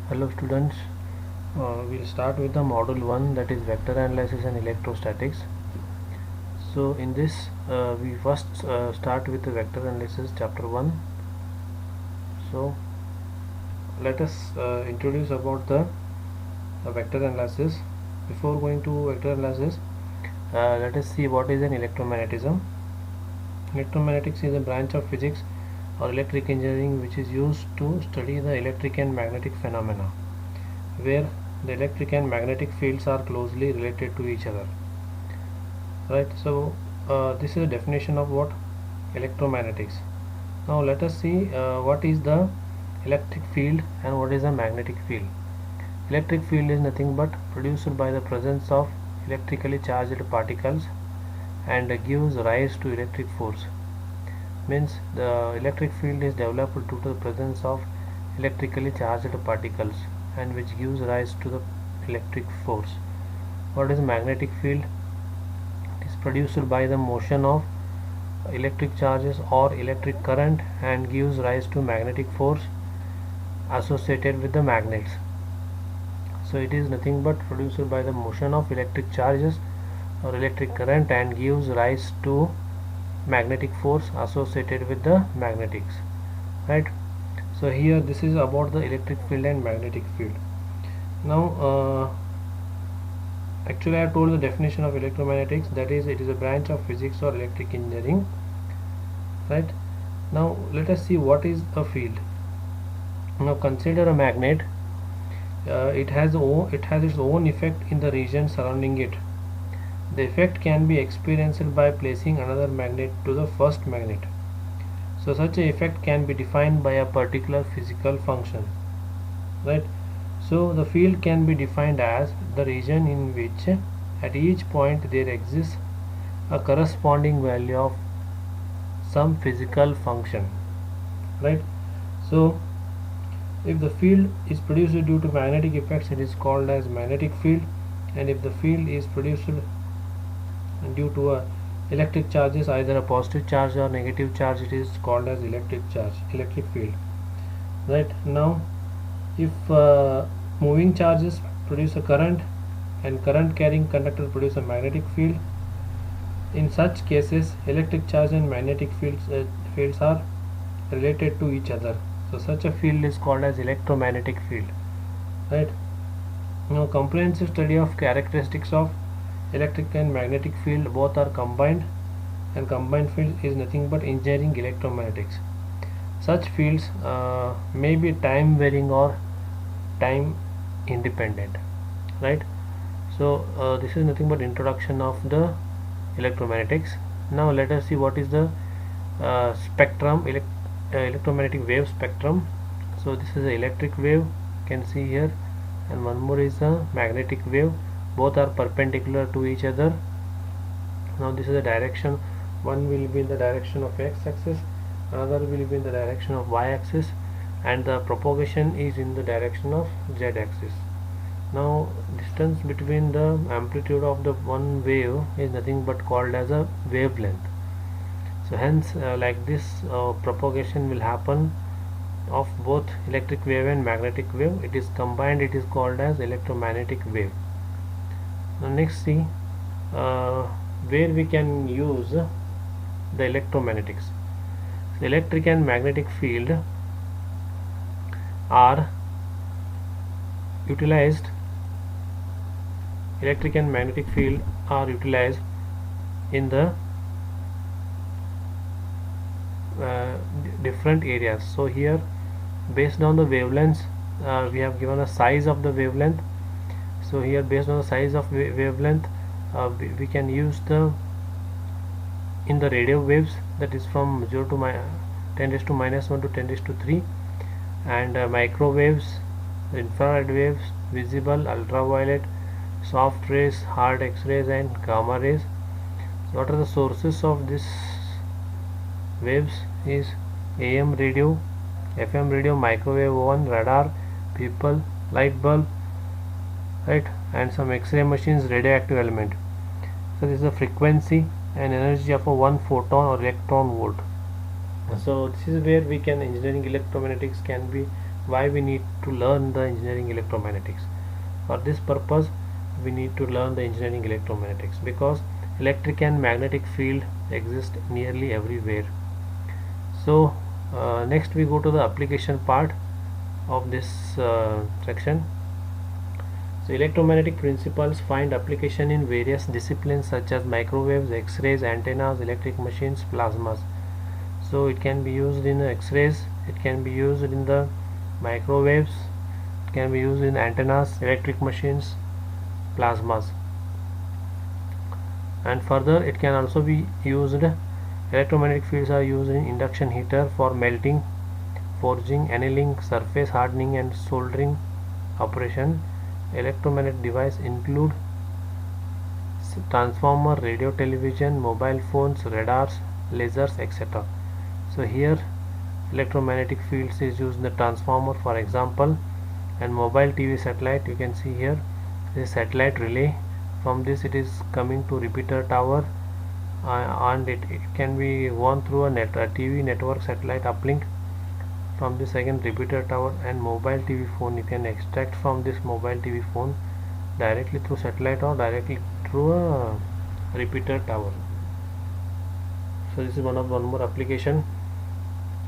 Hello students, we'll start with the module 1, that is vector analysis and electrostatics. So in this we first start with the vector analysis chapter 1. So let us introduce about the vector analysis. Before going to vector analysis, let us see what is an electromagnetism. Electromagnetics is a branch of physics or electric engineering which is used to study the electric and magnetic phenomena, where the electric and magnetic fields are closely related to each other. Right, so this is a definition of what electromagnetics. Now let us see what is the electric field and what is the magnetic field. Electric field is nothing but produced by the presence of electrically charged particles and gives rise to electric force. Means the electric field is developed due to the presence of electrically charged particles and which gives rise to the electric force. What is magnetic field? It is produced by the motion of electric charges or electric current and gives rise to magnetic force associated with the magnets. So it is nothing but produced by the motion of electric charges or electric current and gives rise to magnetic force associated with the magnetics. Right, so here this is about the electric field and magnetic field. Now actually I have told the definition of electromagnetics, that is it is a branch of physics or electric engineering. Right, now let us see what is a field. Now consider a magnet. It has its own effect in the region surrounding it. The effect can be experienced by placing another magnet to the first magnet. So such a effect can be defined by a particular physical function. Right, so the field can be defined as the region in which at each point there exists a corresponding value of some physical function. Right, so if the field is produced due to magnetic effects, it is called as magnetic field, and if the field is produced due to electric charges, either a positive charge or negative charge, it is called as electric field. Right, now if moving charges produce a current and current carrying conductor produce a magnetic field, in such cases electric charge and magnetic fields are related to each other. So such a field is called as electromagnetic field. Right, now comprehensive study of characteristics of electric and magnetic field both are combined, and combined field is nothing but engineering electromagnetics. Such fields may be time varying or time independent. Right, so this is nothing but introduction of the electromagnetics. Now let us see what is the spectrum, electromagnetic wave spectrum. So this is the electric wave, you can see here, and one more is the magnetic wave. Both are perpendicular to each other. Now this is the direction, one will be in the direction of x-axis, another will be in the direction of y-axis, and the propagation is in the direction of z-axis. Now distance between the amplitude of the one wave is nothing but called as a wavelength. So hence like this propagation will happen of both electric wave and magnetic wave. It is combined, it is called as electromagnetic wave. Now next see where we can use the electromagnetics. So electric and magnetic field are utilized, electric and magnetic field are utilized in the different areas. So here based on the wavelengths we have given a size of the wavelength. So here based on the size of wavelength we can use the in the radio waves, that is from 0 to 10 raised to minus 1 to 10 raised to 3, and microwaves, infrared waves, visible, ultraviolet, soft rays, hard x-rays and gamma rays. So what are the sources of this waves is AM radio, FM radio, microwave oven, radar, people, light bulb, right, and some X-ray machines, radioactive element. So this is the frequency and energy of a 1 photon or electron volt. So this is where we can engineering electromagnetics can be why we need to learn the engineering electromagnetics. For this purpose we need to learn the engineering electromagnetics, because electric and magnetic field exist nearly everywhere. So next we go to the application part of this section. So electromagnetic principles find application in various disciplines such as microwaves, X-rays, antennas, electric machines, plasmas. So it can be used in X-rays, it can be used in the microwaves, it can be used in antennas, electric machines, plasmas, and further it can also be used. Electromagnetic fields are used in induction heater for melting, forging, annealing, surface hardening and soldering operation. Electromagnetic devices include transformer, radio, television, mobile phones, radars, lasers, etc. So here electromagnetic fields is used in the transformer, for example, and mobile TV satellite. You can see here this satellite relay. From this it is coming to repeater tower, and it can be gone through a TV network satellite uplink. From this again repeater tower and mobile TV phone, you can extract from this mobile TV phone directly through satellite or directly through a repeater tower. So this is one more application.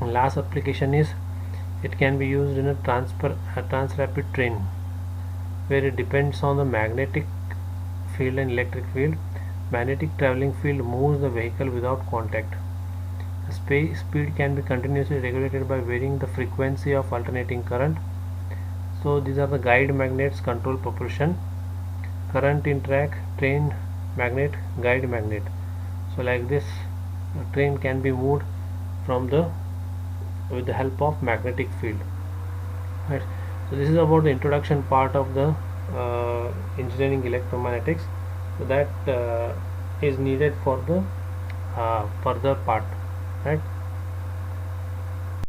Last application is it can be used in a transrapid train, where it depends on the magnetic field and electric field. Magnetic traveling field moves the vehicle without contact. The speed can be continuously regulated by varying the frequency of alternating current. So these are the guide magnets control propulsion. Current in track, train magnet, guide magnet. So like this, a train can be moved with the help of magnetic field. Right. So this is about the introduction part of the engineering electromagnetics. So that is needed for the further part. Right.